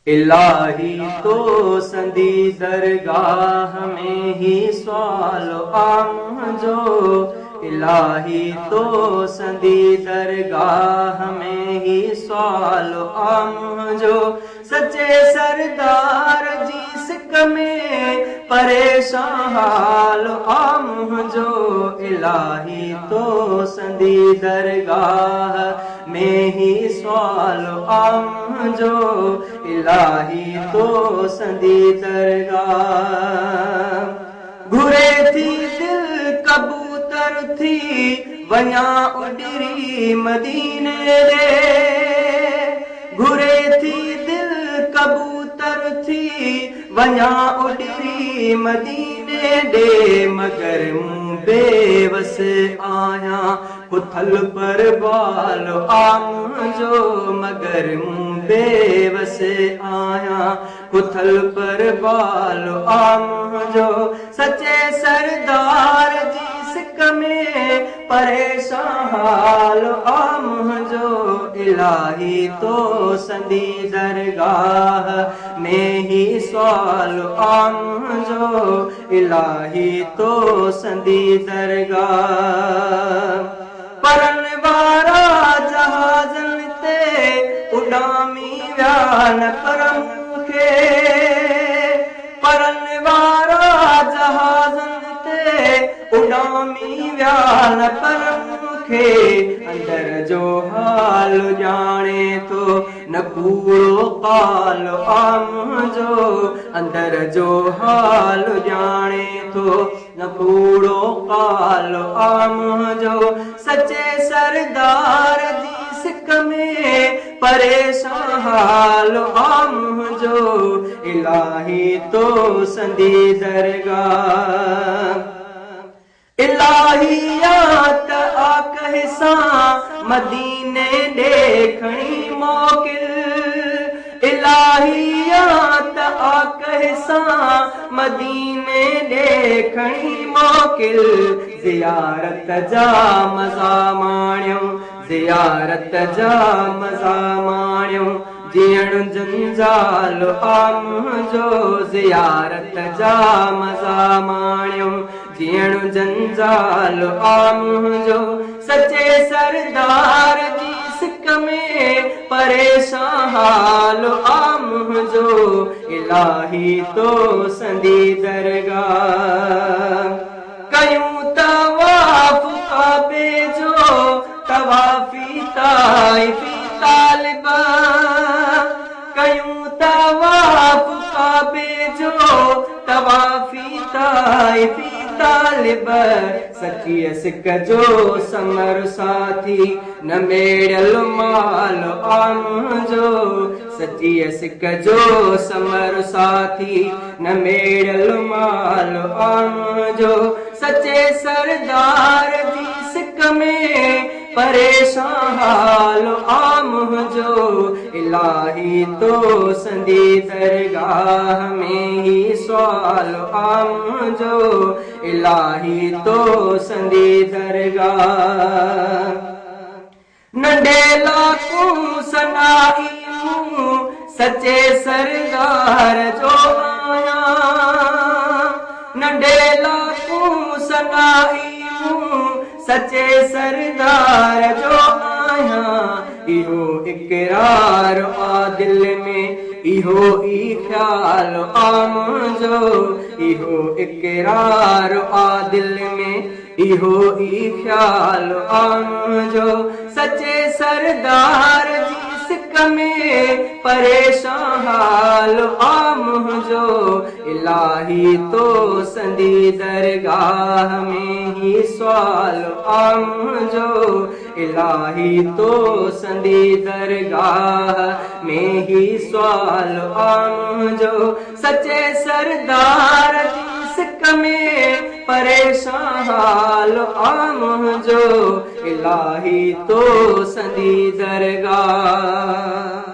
इलाही तो संदी दरगाह में ही सवाल आम जो। इलाही तो संदी दरगाह में ही सवाल आम जो। सच्चे सरदार जी सिक में परेशान हाल आम जो। इलाही तो संदी दरगाह में ही सवाल आम जो। इलाही तो संदी दरगाह घुरे थी दिल कबूतर थी वया उडरी मदीने रे। घुरे थी दिल कबूतर थी वया उडरी मदीने दे। मगर मुँह बेवस आया उथल पर बाल आम जो। मगर मुँह बेवस आया उथल पर बाल आम जो। सच्चे सरदार जी सिक में परेशान हाल आम जो। इलाही तो संदी दरगाह में ही सवाल आम जो। इलाही तो संदी दरगाह परन वारा जहाजन ते उडामी व्यान परम खे। परन वारा जहाजन ते उडामी व्यान परम खे। अंदर जो हाल जाने तो न कूड़ो काल आम जो। अंदर जो हाल जाने तो न कूड़ो काल आम जो। सच्चे सरदार जी सिक में परेशान हाल आम जो। इलाही तो संदी दरगाह इलाहियात आकहसा मदीने देखणी मोकिल। इलाहियात आकहसा मदीने देखणी मोकिल। ज़ियारत जा मज़ा माण्यूं ज़ियारत जा मज़ा माण्यूं। जियण जंजाल आम जो। ज़ियारत जा मज़ा माण्यूं जियण जंजाल आम जो। सच्चे सरदार जी सिक में परेशान हाल आम जो। इलाही तो संदी दरगाह कयूं तवाफ काबे जो। तवाफी ताइफी तालिबा कयूं तवाफ काबे जो। तवाफी ताइफी तालिब सच्ची सिक जो समर साथी न मेड़ल माल आम जो। सच्ची सिक जो समर साथी न मेड़ल माल आम जो। सच्चे सरदार जी सिक में परेशान हाल आम जो। इलाही तो संदी दरगाह में ही सवाल आम जो। इलाही तो संदी दरगाह नंढे लाखों सनाई हूँ सच्चे सरदार जो आया। नंढे लाखों सनाई हूँ सच्चे सरदार जो आया। इहो इकरार आ दिल में इहो ई ख्याल आम जो। इहो इकरार आ दिल में इहो ई ख्याल आम जो। सच्चे सरदार जी सिक में परेशान हाल आम जो। इलाही तो संदी दरगाह में ही सवाल आम जो। इलाही तो संदी दरगाह में ही सवाल आम जो। सच्चे सरदार जी सिक में परेशान हाल आम जो। इलाही तो संदी दरगाह।